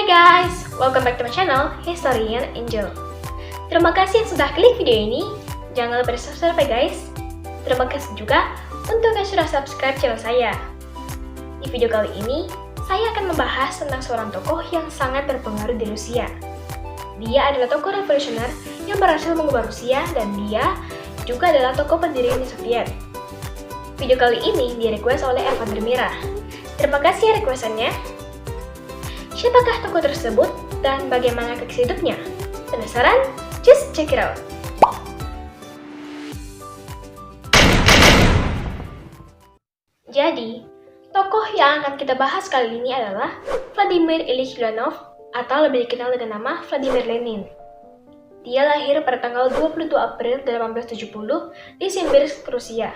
Hai guys, welcome back to my channel, Historian Angel. Terima kasih yang sudah klik video ini. Jangan lupa di subscribe ya guys. Terima kasih juga untuk yang sudah subscribe channel saya. Di video kali ini, saya akan membahas tentang seorang tokoh yang sangat berpengaruh di Rusia. Dia adalah tokoh revolusioner yang berhasil mengubah Rusia dan dia juga adalah tokoh pendiri Uni Soviet. Video kali ini di-request oleh Evan Dermira. Terima kasih ya requestannya. Siapakah tokoh tersebut dan bagaimana kisah hidupnya? Penasaran? Just check it out! Jadi, tokoh yang akan kita bahas kali ini adalah Vladimir Ilyich Ulyanov atau lebih dikenal dengan nama Vladimir Lenin. Dia lahir pada tanggal 22 April 1870 di Simbirsk, Rusia.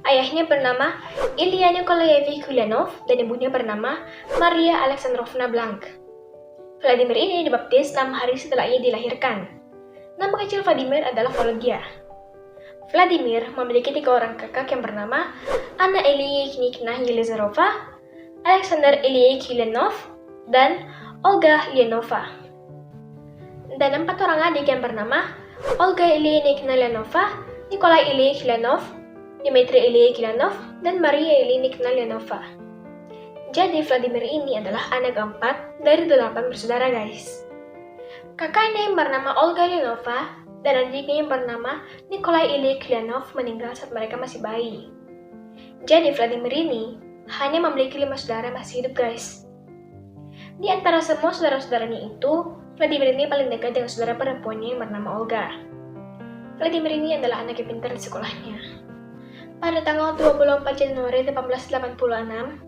Ayahnya bernama Ilya Nikolaevich Ulyanov dan ibunya bernama Maria Alexandrovna Blank. Vladimir ini dibaptis 6 hari setelah ia dilahirkan. Nama kecil Vladimir adalah Volodya. Vladimir memiliki 3 orang kakak yang bernama Anna Ilyinchna Yelizarova, Alexander Ilyich Ulyanov, dan Olga Ulyanova. Dan 4 orang adik yang bernama Olga Ilyinchna Ulyanova, Nikolai Ilyich Ulyanov, Dmitry Ilyich Ulyanov, dan Maria Ilyinchna Ulyanova. Jadi Vladimir ini adalah anak keempat dari 8 bersaudara guys. Kakaknya yang bernama Olga Ulyanova dan adiknya yang bernama Nikolai Ilyich Ulyanov meninggal saat mereka masih bayi. Jadi Vladimir ini hanya memiliki 5 saudara masih hidup guys. Di antara semua saudara-saudaranya itu, Vladimir ini paling dekat dengan saudara perempuannya yang bernama Olga. Vladimir ini adalah anak yang pintar di sekolahnya. Pada tanggal 24 Januari 1886,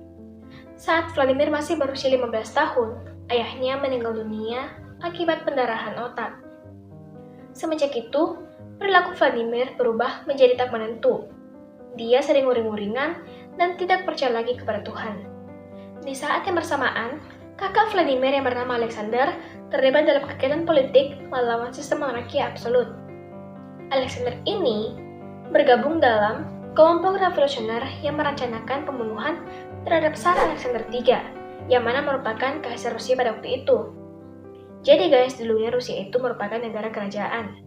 saat Vladimir masih berusia 15 tahun, ayahnya meninggal dunia akibat pendarahan otak. Semenjak itu, perilaku Vladimir berubah menjadi tak menentu. Dia sering uring-uringan dan tidak percaya lagi kepada Tuhan. Di saat yang bersamaan, kakak Vladimir yang bernama Alexander terlibat dalam kegiatan politik melawan sistem monarki absolut. Alexander ini bergabung dalam kelompok revolusioner yang merencanakan pembunuhan terhadap Tsar Alexander III, yang mana merupakan kaisar Rusia pada waktu itu. Jadi guys, dulunya Rusia itu merupakan negara kerajaan.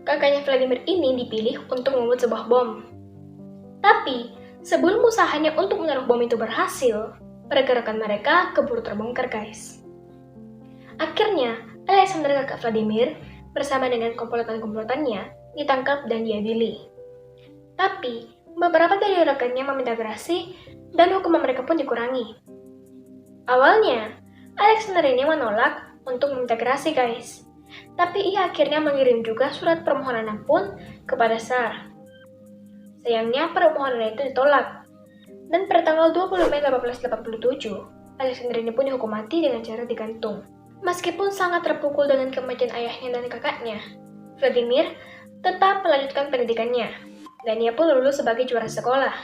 Kakaknya Vladimir ini dipilih untuk membuat sebuah bom. Tapi, sebelum usahanya untuk menaruh bom itu berhasil, pergerakan mereka keburu terbongkar guys. Akhirnya, Alexander kakak Vladimir bersama dengan komplotan-komplotannya ditangkap dan diadili. Tapi, beberapa dari rekannya meminta gerasi dan hukuman mereka pun dikurangi. Awalnya, Alexander ini menolak untuk meminta gerasi guys. Tapi ia akhirnya mengirim juga surat permohonan ampun kepada Tsar. Sayangnya permohonan itu ditolak. Dan pada tanggal 20 Mei 1887, Alexander ini pun dihukum mati dengan cara digantung. Meskipun sangat terpukul dengan kematian ayahnya dan kakaknya, Vladimir tetap melanjutkan pendidikannya. Dan ia pun lulus sebagai juara sekolah.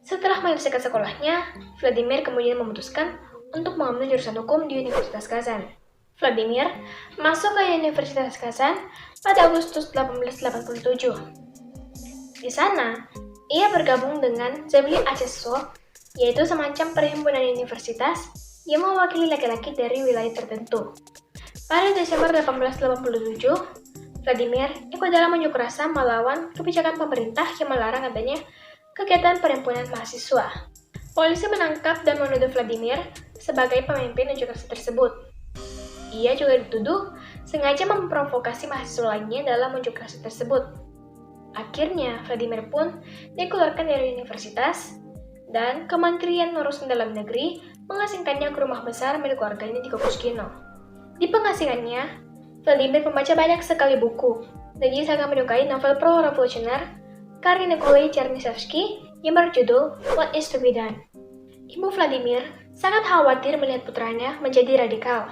Setelah menyelesaikan sekolahnya, Vladimir kemudian memutuskan untuk mengambil jurusan hukum di Universitas Kazan. Vladimir masuk ke Universitas Kazan pada Agustus 1887. Di sana, ia bergabung dengan Zemlya Atchesov, yaitu semacam perhimpunan universitas yang mewakili laki-laki dari wilayah tertentu. Pada Desember 1887, Vladimir ikut dalam unjuk rasa melawan kebijakan pemerintah yang melarang adanya kegiatan perhimpunan mahasiswa. Polisi menangkap dan menuduh Vladimir sebagai pemimpin unjuk rasa tersebut. Ia juga dituduh sengaja memprovokasi mahasiswa lainnya dalam unjuk rasa tersebut. Akhirnya, Vladimir pun dikeluarkan dari universitas dan Kementerian Urusan Dalam Negeri mengasingkannya ke rumah besar milik keluarganya di Kokoshkino. Di pengasingannya, Vladimir membaca banyak sekali buku, dan dia sangat menyukai novel pro-revolusioner karya Nikolai Chernyshevsky yang berjudul What is to be Done. Ibu Vladimir sangat khawatir melihat putranya menjadi radikal.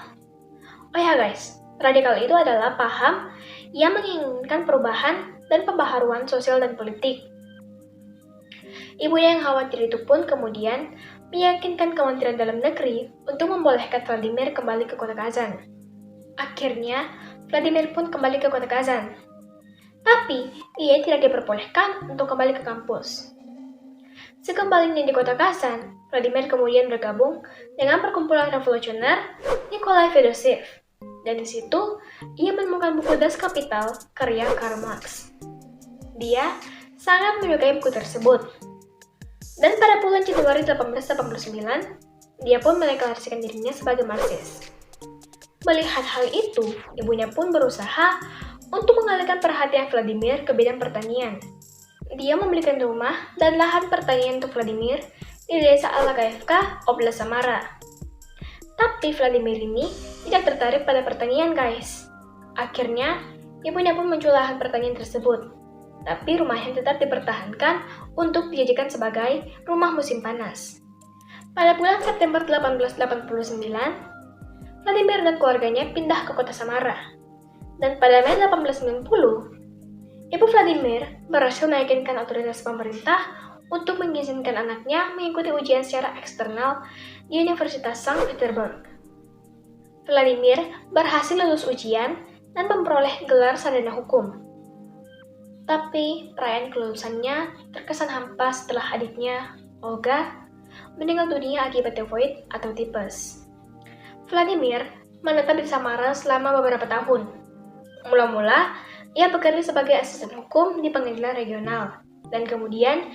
Oh ya guys, radikal itu adalah paham yang menginginkan perubahan dan pembaharuan sosial dan politik. Ibunya yang khawatir itu pun kemudian meyakinkan Kementerian Dalam Negeri untuk membolehkan Vladimir kembali ke kota Kazan. Akhirnya, Vladimir pun kembali ke kota Kazan. Tapi, ia tidak diperbolehkan untuk kembali ke kampus. Sekembalinya di kota Kazan, Vladimir kemudian bergabung dengan perkumpulan revolusioner Nikolai Fedoshev. Dan di situ, ia menemukan buku Das Kapital karya Karl Marx. Dia sangat menyukai buku tersebut. Dan pada bulan Januari 1889, dia pun mendeklarasikan dirinya sebagai Marxis. Melihat hal itu, ibunya pun berusaha untuk mengalihkan perhatian Vladimir ke bidang pertanian. Dia membelikan rumah dan lahan pertanian untuk Vladimir di desa Alagaevka, Oblast Samara. Tapi Vladimir ini tidak tertarik pada pertanian, guys. Akhirnya, ibunya pun menjual lahan pertanian tersebut. Tapi rumahnya tetap dipertahankan untuk dijadikan sebagai rumah musim panas. Pada bulan September 1889, Vladimir dan keluarganya pindah ke kota Samara. Dan pada Mei 1890, Ibu Vladimir berhasil meyakinkan otoritas pemerintah untuk mengizinkan anaknya mengikuti ujian secara eksternal di Universitas Sankt Petersburg. Vladimir berhasil lulus ujian dan memperoleh gelar sarjana hukum. Tapi perayaan kelulusannya terkesan hampa setelah adiknya, Olga, meninggal dunia akibat tifoid atau tipes. Vladimir menetap di Samara selama beberapa tahun. Mula-mula, ia bekerja sebagai asisten hukum di pengadilan regional, dan kemudian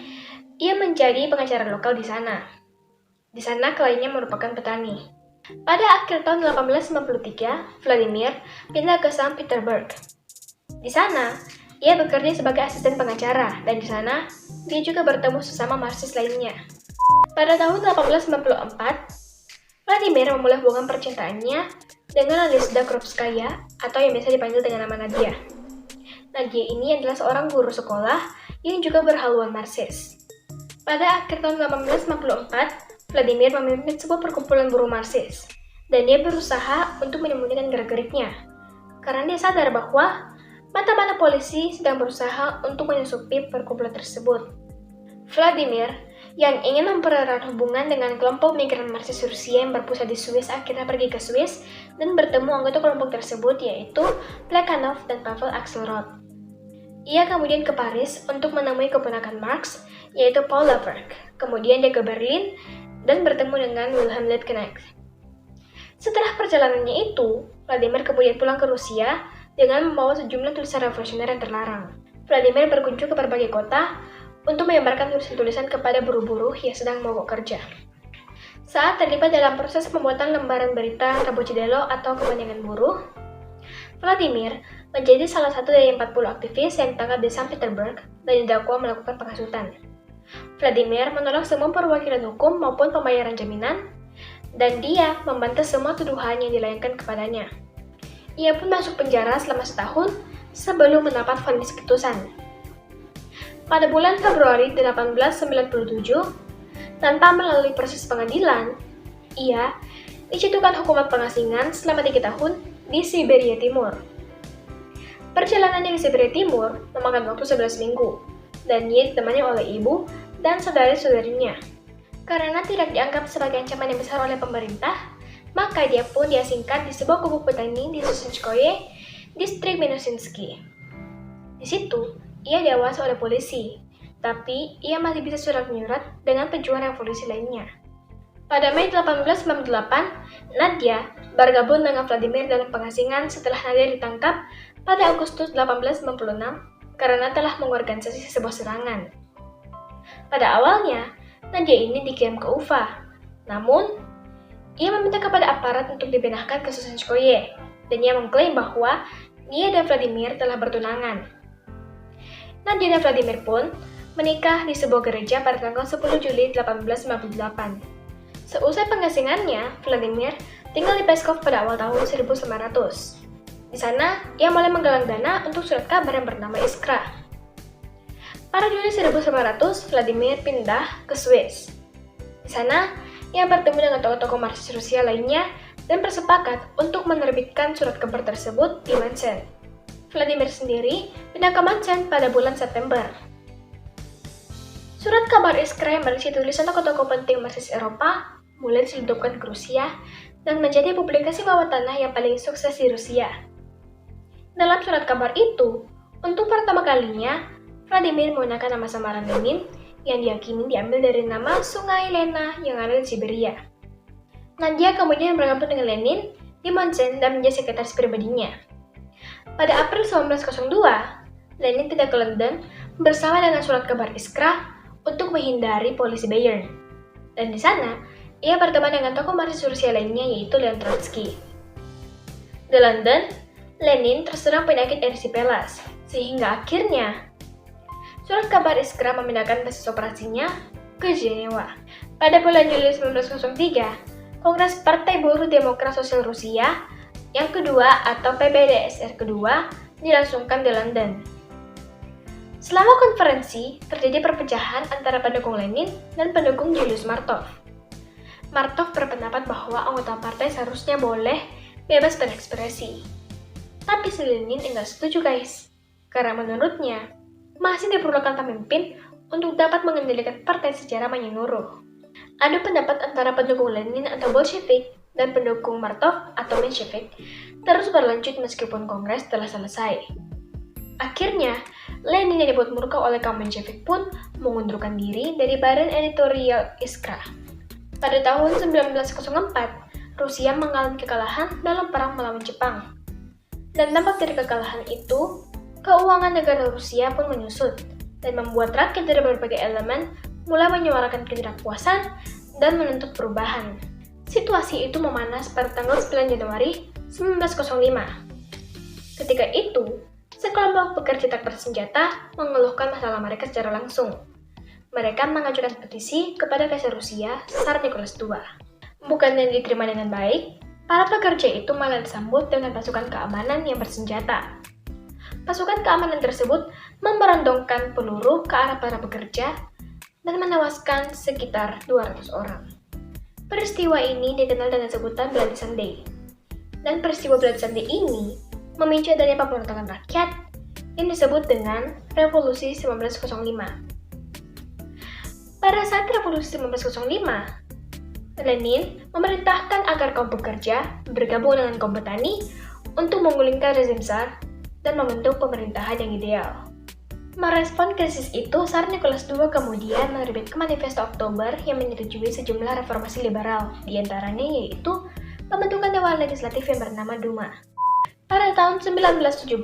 ia menjadi pengacara lokal di sana. Di sana kliennya merupakan petani. Pada akhir tahun 1893, Vladimir pindah ke Sankt Petersburg. Di sana, ia bekerja sebagai asisten pengacara, dan di sana dia juga bertemu sesama Marxis lainnya. Pada tahun 1894, Vladimir memulai hubungan percintaannya dengan Nadezhda Krupskaya, atau yang biasa dipanggil dengan nama Nadia. Nadia ini adalah seorang guru sekolah yang juga berhaluan Marxis. Pada akhir tahun 1894, Vladimir memimpin sebuah perkumpulan buruh Marxis, dan dia berusaha untuk menyembunyikan gerak-geriknya, karena dia sadar bahwa mata-mata polisi sedang berusaha untuk menyusupi perkumpulan tersebut. Vladimir, yang ingin mempererat hubungan dengan kelompok migran Marxis Rusia yang berpusat di Swiss, akhirnya pergi ke Swiss dan bertemu anggota kelompok tersebut, yaitu Plekhanov dan Pavel Axelrod. Ia kemudian ke Paris untuk menemui keponakan Marx, yaitu Paul Lafargue. Kemudian dia ke Berlin dan bertemu dengan Wilhelm Liebknecht. Setelah perjalanannya itu, Vladimir kemudian pulang ke Rusia dengan membawa sejumlah tulisan revolusioner yang terlarang. Vladimir berkunjung ke berbagai kota untuk menyebarkan tulisan-tulisan kepada buruh-buruh yang sedang mogok kerja. Saat terlibat dalam proses pembuatan lembaran berita Rабочее дело atau kepentingan buruh, Vladimir menjadi salah satu dari 40 aktivis yang ditangkap di Sankt Petersburg dan didakwa melakukan penghasutan. Vladimir menolak semua perwakilan hukum maupun pembayaran jaminan, dan dia membantah semua tuduhan yang dilayangkan kepadanya. Ia pun masuk penjara selama setahun sebelum mendapat vonis putusan. Pada bulan Februari 1897, tanpa melalui proses pengadilan, ia dijatuhkan hukuman pengasingan selama 3 tahun di Siberia Timur. Perjalanannya ke Siberia Timur memakan waktu 11 minggu, dan ia ditemani oleh ibu dan saudari-saudarinya. Karena tidak dianggap sebagai ancaman yang besar oleh pemerintah, maka dia pun diasingkan di sebuah gubuk petani di Susinskoye, distrik Minusinski. Di situ, ia diawasi oleh polisi, tapi ia masih bisa surat-menyurat dengan pejuang revolusi lainnya. Pada Mei 1898, Nadia bergabung dengan Vladimir dalam pengasingan setelah Nadia ditangkap pada Agustus 1896 karena telah mengorganisasi sebuah serangan. Pada awalnya, Nadia ini dikirim ke Ufa, namun ia meminta kepada aparat untuk dipindahkan ke Susinskoye, dan ia mengklaim bahwa dia dan Vladimir telah bertunangan. Nadia dan Vladimir pun menikah di sebuah gereja pada tanggal 10 Juli 1898. Seusai pengasingannya, Vladimir tinggal di Peskov pada awal tahun 1900. Di sana, ia mulai menggalang dana untuk surat kabar yang bernama Iskra. Pada Juli 1900, Vladimir pindah ke Swiss. Di sana, ia bertemu dengan tokoh-tokoh Marxis Rusia lainnya dan bersepakat untuk menerbitkan surat kabar tersebut di Mansen. Vladimir sendiri pindah ke Mansen pada bulan September. Surat kabar Iskra yang berisi tulisan tokoh-tokoh penting Marxis Eropa mulai diselundupkan ke Rusia dan menjadi publikasi bawah tanah yang paling sukses di Rusia. Dalam surat kabar itu, untuk pertama kalinya, Vladimir menggunakan nama samaran Lenin, yang diyakini diambil dari nama Sungai Lena yang ada di Siberia. Nadia kemudian bergabung dengan Lenin di Munchen dan menjadi sekretaris pribadinya. Pada April 1902, Lenin pindah ke London bersama dengan surat kabar Iskra untuk menghindari polisi Bayern. Dan di sana, ia berteman dengan tokoh Marxis Rusia lainnya yaitu Leon Trotsky. Di London, Lenin terserang penyakit erisipela, sehingga akhirnya surat kabar Iskra memindahkan basis operasinya ke Jenewa. Pada bulan Juli 1903, Kongres Partai Buruh Demokrat Sosial Rusia yang kedua atau PBDSR kedua dilangsungkan di London. Selama konferensi, terjadi perpecahan antara pendukung Lenin dan pendukung Julius Martov. Martov berpendapat bahwa anggota partai seharusnya boleh bebas berekspresi. Tapi si Lenin enggak setuju guys, karena menurutnya masih diperlukan pemimpin untuk dapat mengendalikan partai secara menyeluruh. Adu pendapat antara pendukung Lenin atau Bolshevik dan pendukung Martov atau Menshevik terus berlanjut meskipun kongres telah selesai. Akhirnya, Lenin yang dibuat murka oleh kaum Menshevik pun mengundurkan diri dari badan editorial Iskra. Pada tahun 1904, Rusia mengalami kekalahan dalam perang melawan Jepang. Dan dampak dari kekalahan itu, keuangan negara Rusia pun menyusut dan membuat rakyat dari berbagai elemen mulai menyuarakan ketidakpuasan dan menuntut perubahan. Situasi itu memanas pada tanggal 9 Januari 1905. Ketika itu, sekelompok pekerja tak bersenjata mengeluhkan masalah mereka secara langsung. Mereka mengajukan petisi kepada Kaisar Rusia, Tsar Nicholas II. Bukannya diterima dengan baik, para pekerja itu malah disambut dengan pasukan keamanan yang bersenjata. Pasukan keamanan tersebut memerondongkan peluru ke arah para pekerja dan menewaskan sekitar 200 orang. Peristiwa ini dikenal dengan sebutan Bloody Sunday. Dan peristiwa Bloody Sunday ini memicu adanya pemberontakan rakyat yang disebut dengan Revolusi 1905. Pada saat Revolusi 1905, Lenin memerintahkan agar kaum pekerja bergabung dengan kaum petani untuk menggulingkan rezim Tsar dan membentuk pemerintahan yang ideal. Merespon krisis itu, Tsar Nicholas II kemudian menerbitkan Manifesto Oktober yang menyetujui sejumlah reformasi liberal, di antaranya yaitu pembentukan Dewan Legislatif yang bernama Duma. Pada tahun 1917,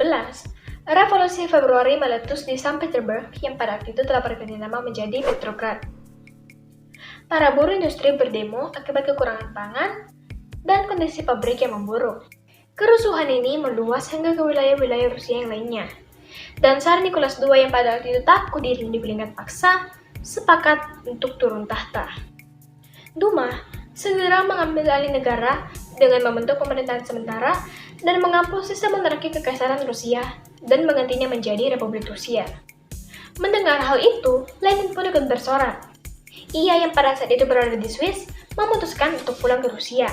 Revolusi Februari meletus di St. Petersburg yang pada waktu itu telah berganti nama menjadi Petrograd. Para buruh industri berdemo akibat kekurangan pangan dan kondisi pabrik yang memburuk. Kerusuhan ini meluas hingga ke wilayah-wilayah Rusia yang lainnya. Dan Tsar Nicholas II yang pada waktu itu takut dirinya digulingkan paksa, sepakat untuk turun tahta. Duma segera mengambil alih negara dengan membentuk pemerintahan sementara dan menghapus sistem monarki kekaisaran Rusia dan menggantinya menjadi Republik Rusia. Mendengar hal itu, Lenin pun ikut bersorak. Ia yang pada saat itu berada di Swiss memutuskan untuk pulang ke Rusia.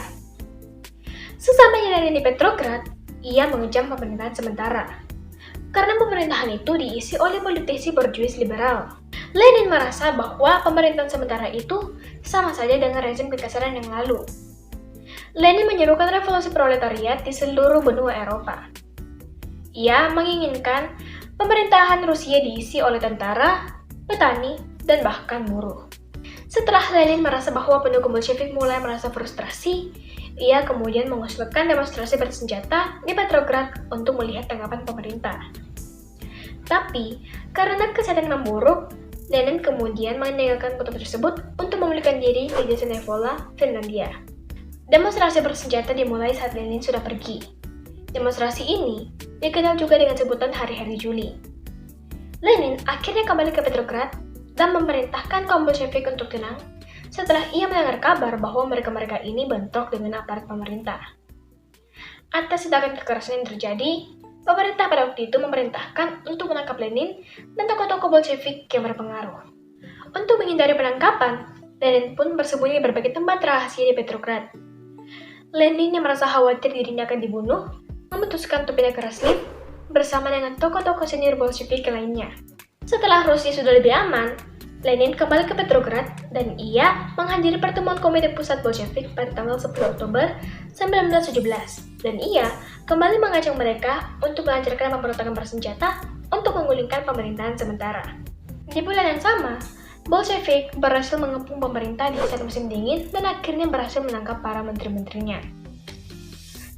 Sesampainya Lenin di Petrograd, ia mengecam pemerintahan sementara. Karena pemerintahan itu diisi oleh politisi borjuis liberal. Lenin merasa bahwa pemerintahan sementara itu sama saja dengan rezim kekaisaran yang lalu. Lenin menyerukan revolusi proletariat di seluruh benua Eropa. Ia menginginkan pemerintahan Rusia diisi oleh tentara, petani, dan bahkan buruh. Setelah Lenin merasa bahwa pendukung Bolshevik mulai merasa frustrasi, ia kemudian mengusulkan demonstrasi bersenjata di Petrograd untuk melihat tanggapan pemerintah. Tapi, karena kesehatan memburuk, Lenin kemudian meninggalkan kota tersebut untuk memulihkan diri di desa Nevola, Finlandia. Demonstrasi bersenjata dimulai saat Lenin sudah pergi. Demonstrasi ini dikenal juga dengan sebutan Hari-Hari Juli. Lenin akhirnya kembali ke Petrograd dan memerintahkan kaum Bolshevik untuk tenang setelah ia mendengar kabar bahwa mereka-mereka ini bentrok dengan aparat pemerintah. Atas tindakan kekerasan yang terjadi, pemerintah pada waktu itu memerintahkan untuk menangkap Lenin dan tokoh-tokoh Bolshevik yang berpengaruh. Untuk menghindari penangkapan, Lenin pun bersembunyi di berbagai tempat rahasia di Petrograd. Lenin yang merasa khawatir dirinya akan dibunuh, memutuskan untuk pindah ke Rasliv bersama dengan tokoh-tokoh senior Bolshevik lainnya. Setelah Rusia sudah lebih aman, Lenin kembali ke Petrograd dan ia menghadiri pertemuan Komite Pusat Bolshevik pada tanggal 10 Oktober 1917 dan ia kembali mengajak mereka untuk melancarkan pemberontakan bersenjata untuk menggulingkan pemerintahan sementara. Di bulan yang sama, Bolshevik berhasil mengepung pemerintah di saat musim dingin dan akhirnya berhasil menangkap para menteri-menterinya.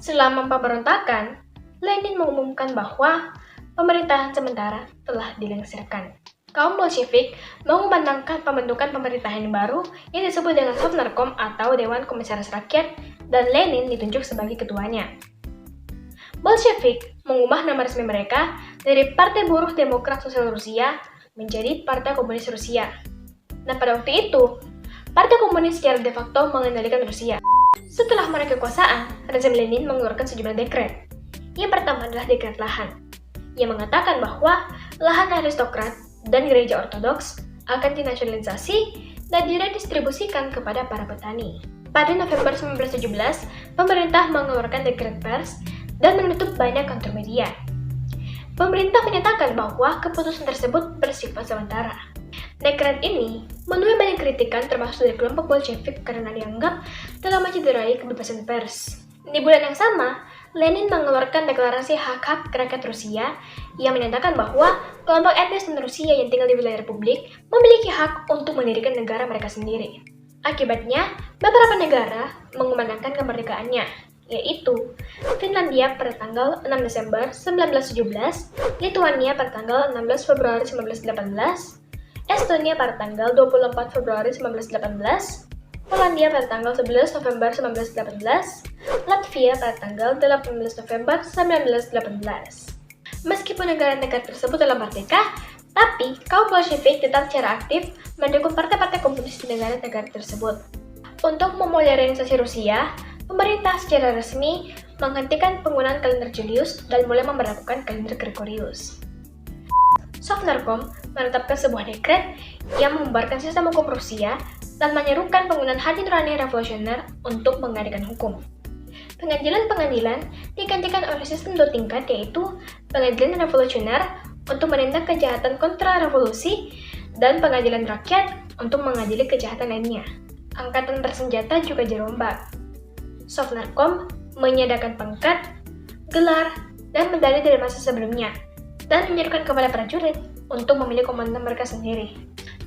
Selama pemberontakan, Lenin mengumumkan bahwa pemerintahan sementara telah dilengsarkan. Kaum Bolshevik mengumandangkan pembentukan pemerintahan baru yang disebut dengan Sovnarkom atau Dewan Komisaris Rakyat, dan Lenin ditunjuk sebagai ketuanya. Bolshevik mengubah nama resmi mereka dari Partai Buruh Demokrat Sosial Rusia menjadi Partai Komunis Rusia. Dan pada waktu itu, Partai Komunis secara de facto mengendalikan Rusia. Setelah meraih kekuasaan, rezim Lenin mengeluarkan sejumlah dekret. Yang pertama adalah dekret lahan, yang mengatakan bahwa lahan aristokrat dan gereja ortodoks akan dinasionalisasi dan diredistribusikan kepada para petani. Pada November 1917, pemerintah mengeluarkan dekret pers dan menutup banyak kantor media. Pemerintah menyatakan bahwa keputusan tersebut bersifat sementara. Dekret ini menuai banyak kritikan termasuk dari kelompok Bolshevik karena dianggap telah mencederai kebebasan pers. Di bulan yang sama, Lenin mengeluarkan deklarasi hak-hak rakyat Rusia yang menyatakan bahwa kelompok etnis non-Rusia yang tinggal di wilayah republik memiliki hak untuk mendirikan negara mereka sendiri. Akibatnya, beberapa negara mengumandangkan kemerdekaannya, yaitu Finlandia pada tanggal 6 Desember 1917, Lituania pada tanggal 16 Februari 1918, Estonia pada tanggal 24 Februari 1918, Polandia pada tanggal 11 November 1918, Latvia pada tanggal 18 November 1918. Meskipun negara-negara tersebut telah merdeka, tapi kaum Bolshevik tetap secara aktif mendukung partai-partai komunis di negara-negara tersebut. Untuk memodernisasi Rusia, pemerintah secara resmi menghentikan penggunaan kalender Julius dan mulai memberlakukan kalender Gregorius. Sovnarkom menetapkan sebuah dekret yang membubarkan sistem hukum Rusia dan menyerukan penggunaan hati nurani revolusioner untuk mengadakan hukum. Pengadilan-pengadilan digantikan oleh sistem dua tingkat, yaitu pengadilan revolusioner untuk menindak kejahatan kontra-revolusi dan pengadilan rakyat untuk mengadili kejahatan lainnya. Angkatan bersenjata juga dirombak. Sovnarkom menyediakan pangkat, gelar, dan medali dari masa sebelumnya, dan menyerukan kepada prajurit untuk memilih komandan mereka sendiri.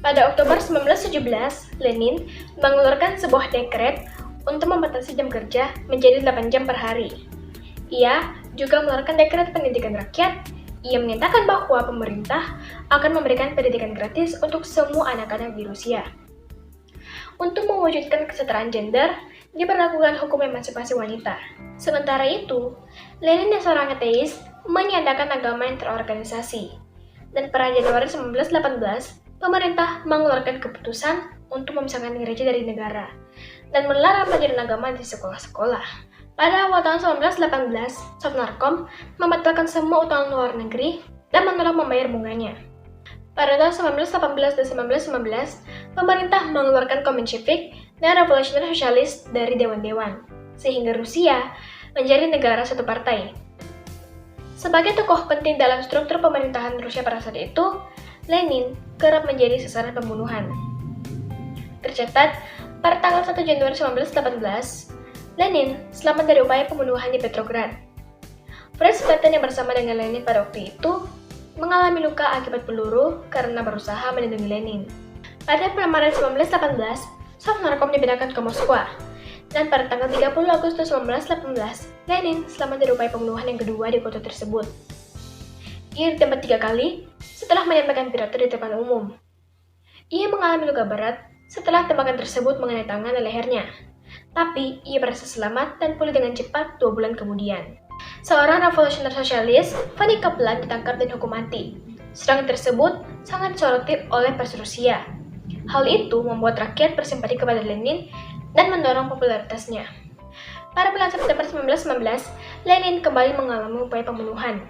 Pada Oktober 1917, Lenin mengeluarkan sebuah dekret untuk membatasi jam kerja menjadi 8 jam per hari. Ia juga mengeluarkan dekret pendidikan rakyat yang menyatakan bahwa pemerintah akan memberikan pendidikan gratis untuk semua anak-anak di Rusia. Untuk mewujudkan kesetaraan gender, diberlakukan hukum emansipasi wanita. Sementara itu, Lenin yang seorang ateis menyatakan agama yang terorganisasi. Dan pada Januari 1918, pemerintah mengeluarkan keputusan untuk memisahkan gereja dari negara dan melarang pelajaran agama di sekolah-sekolah. Pada awal tahun 1918, Sovnarkom membatalkan semua utang luar negeri dan menolak membayar bunganya. Pada tahun 1918 dan 1919, pemerintah mengeluarkan Komenshevik dan Revolusioner Sosialis dari dewan-dewan, sehingga Rusia menjadi negara satu partai. Sebagai tokoh penting dalam struktur pemerintahan Rusia pada saat itu, Lenin kerap menjadi sasaran pembunuhan. Tercatat, pada tanggal 1 Januari 1918, Lenin selamat dari upaya pembunuhan di Petrograd. Fritz Platen yang bersama dengan Lenin pada waktu itu mengalami luka akibat peluru karena berusaha melindungi Lenin. Pada bulan Maret 1918, Sovnarkom dipindahkan ke Moskwa. Dan pada tanggal 30 Agustus 1918, Lenin selamat dari upaya pembunuhan yang kedua di kota tersebut. Ia ditembak 3 kali setelah menembakkan pidato di depan umum. Ia mengalami luka berat setelah tembakan tersebut mengenai tangan dan lehernya. Tapi ia berhasil selamat dan pulih dengan cepat 2 bulan kemudian. Seorang revolusioner sosialis, Fanny Kaplan, ditangkap dan hukum mati. Serangan tersebut sangat disoroti oleh pers Rusia. Hal itu membuat rakyat bersimpati kepada Lenin dan mendorong popularitasnya. Pada bulan September 1919, Lenin kembali mengalami upaya pembunuhan.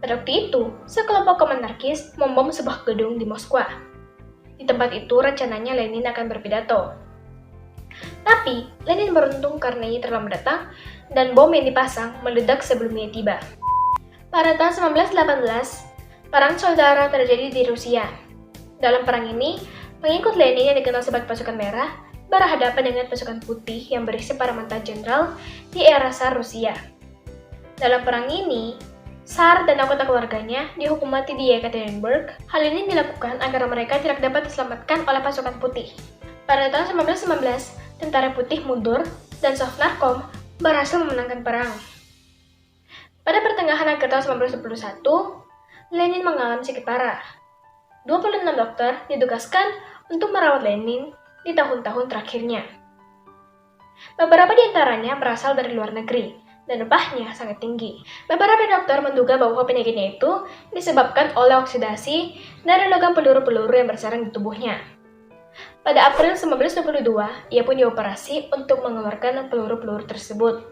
Pada waktu itu, sekelompok komunarkis membom sebuah gedung di Moskwa. Di tempat itu rencananya Lenin akan berpidato. Tapi, Lenin beruntung karena ia terlambat datang dan bom yang dipasang meledak sebelum ia tiba. Pada tahun 1918, perang saudara terjadi di Rusia. Dalam perang ini, pengikut Lenin yang dikenal sebagai pasukan merah berhadapan dengan pasukan putih yang berisi para mantan jenderal di era Tsar Rusia. Dalam perang ini, Tsar dan anggota keluarganya dihukum mati di Yekaterinburg. Hal ini dilakukan agar mereka tidak dapat diselamatkan oleh pasukan putih. Pada tahun 1919, tentara putih mundur dan Sovnarkom berhasil memenangkan perang. Pada pertengahan akhir tahun 1921, Lenin mengalami sakit parah. 26 dokter ditugaskan untuk merawat Lenin di tahun-tahun terakhirnya. Beberapa di antaranya berasal dari luar negeri, dan upahnya sangat tinggi. Beberapa dokter menduga bahwa penyakitnya itu disebabkan oleh oksidasi dari logam peluru-peluru yang bersarang di tubuhnya. Pada April 1922, ia pun dioperasi untuk mengeluarkan peluru-peluru tersebut.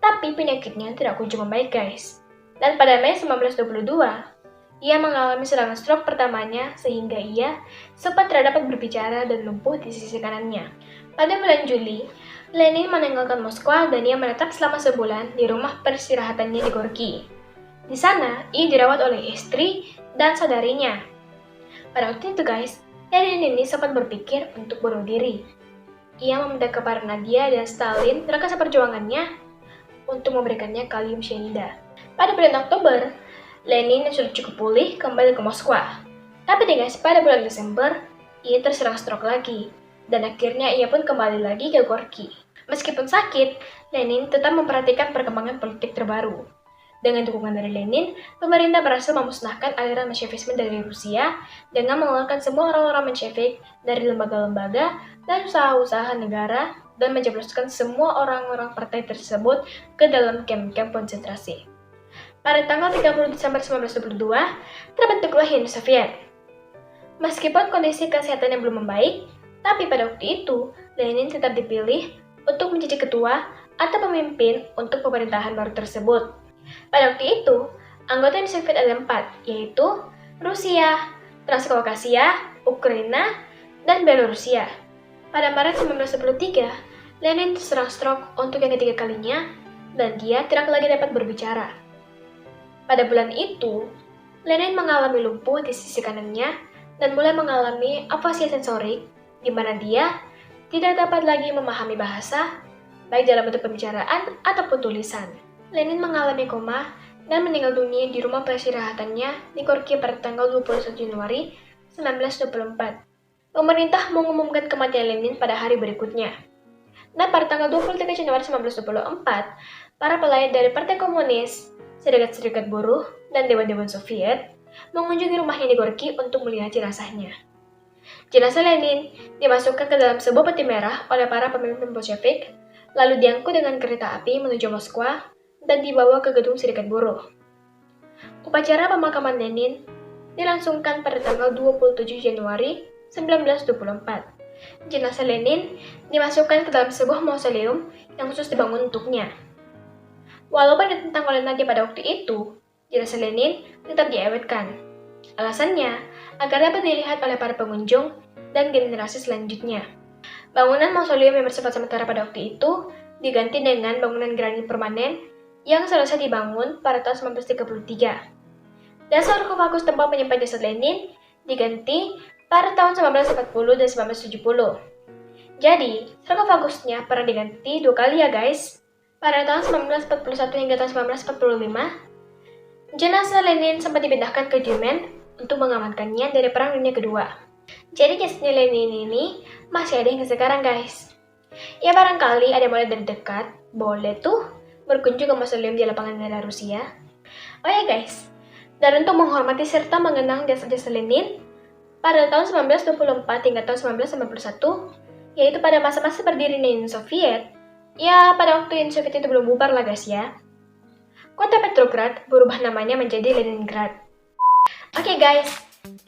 Tapi penyakitnya tidak kunjung membaik, guys. Dan pada Mei 1922, ia mengalami serangan stroke pertamanya sehingga ia sempat tidak dapat berbicara dan lumpuh di sisi kanannya. Pada bulan Juli, Lenin meninggalkan Moskwa dan ia menetap selama sebulan di rumah peristirahatannya di Gorky. Di sana, ia dirawat oleh istri dan saudarinya. Pada waktu itu, guys, Lenin ini sempat berpikir untuk bunuh diri. Ia meminta kepada Nadia dan Stalin rekan seperjuangannya untuk memberikannya kalium cyanida. Pada bulan Oktober, Lenin yang sudah cukup pulih kembali ke Moskwa. Tapi guys, pada bulan Desember, ia terserang stroke lagi. Dan akhirnya ia pun kembali lagi ke Gorky. Meskipun sakit, Lenin tetap memperhatikan perkembangan politik terbaru. Dengan dukungan dari Lenin, pemerintah berhasil memusnahkan aliran Menshevisme dari Rusia dengan mengeluarkan semua orang-orang Menshevik dari lembaga-lembaga dan usaha-usaha negara dan menjebloskan semua orang-orang partai tersebut ke dalam kamp-kamp konsentrasi. Pada tanggal 30 Desember 1922, terbentuklah Uni Soviet. Meskipun kondisi kesehatannya belum membaik, tapi pada waktu itu, Lenin tetap dipilih untuk menjadi ketua atau pemimpin untuk pemerintahan baru tersebut. Pada waktu itu, anggota Uni Soviet ada 4, yaitu Rusia, Transkaukasia, Ukraina, dan Belarusia. Pada Maret 1923, Lenin terserang stroke untuk yang ketiga kalinya, dan dia tidak lagi dapat berbicara. Pada bulan itu, Lenin mengalami lumpuh di sisi kanannya dan mulai mengalami afasia sensorik, di mana dia tidak dapat lagi memahami bahasa, baik dalam bentuk pembicaraan ataupun tulisan. Lenin mengalami koma dan meninggal dunia di rumah peristirahatannya di Gorky pada tanggal 21 Januari 1924. Pemerintah mengumumkan kematian Lenin pada hari berikutnya. Dan pada tanggal 23 Januari 1924, para pelayat dari Partai Komunis, Serikat-serikat buruh, dan dewan-dewan Soviet mengunjungi rumahnya di Gorky untuk melihat jenazahnya. Jenazah Lenin dimasukkan ke dalam sebuah peti merah oleh para pemimpin Bolshevik, lalu diangkut dengan kereta api menuju Moskwa dan dibawa ke gedung Serikat Buruh. Upacara pemakaman Lenin dilangsungkan pada tanggal 27 Januari 1924. Jenazah Lenin dimasukkan ke dalam sebuah mausoleum yang khusus dibangun untuknya. Walaupun ditentang oleh Nadia pada waktu itu, jenazah Lenin tetap diawetkan. Alasannya, agar dapat dilihat oleh para pengunjung dan generasi selanjutnya. Bangunan mausoleum yang bersifat sementara pada waktu itu diganti dengan bangunan granit permanen yang selesai dibangun pada tahun 1933. Dan sarkofagus tempat menyimpan jasad Lenin diganti pada tahun 1940 dan 1970. Jadi, sarkofagusnya pernah diganti 2 kali ya guys. Pada tahun 1941 hingga tahun 1945, jenazah Lenin sempat dipindahkan ke Jerman untuk mengamankannya dari Perang Dunia Kedua. Jadi jasadnya Lenin ini masih ada hingga sekarang guys. Ya barangkali ada boleh dari dekat, boleh tuh berkunjung ke mausoleum di lapangan daerah Rusia. Oh ya guys, dan untuk menghormati serta mengenang jasad-jasad Lenin, pada tahun 1924 hingga tahun 1991, yaitu pada masa-masa berdirinya Uni Soviet, ya pada waktu Uni Soviet itu belum bubar lah guys ya, kota Petrograd berubah namanya menjadi Leningrad. Oke guys,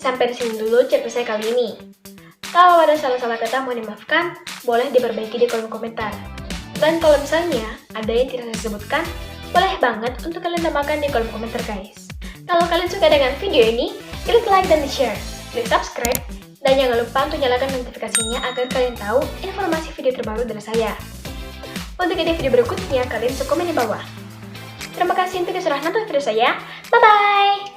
sampai di sini dulu cerita saya kali ini. Kalau ada salah-salah kata mohon dimaafkan, boleh diperbaiki di kolom komentar. Dan kalau misalnya ada yang tidak saya sebutkan, boleh banget untuk kalian tambahkan di kolom komentar guys. Kalau kalian suka dengan video ini, klik like dan share, klik subscribe, dan jangan lupa untuk nyalakan notifikasinya agar kalian tahu informasi video terbaru dari saya. Untuk ide video berikutnya, kalian bisa komen di bawah. Terima kasih untuk yang sudah nonton video saya. Bye-bye!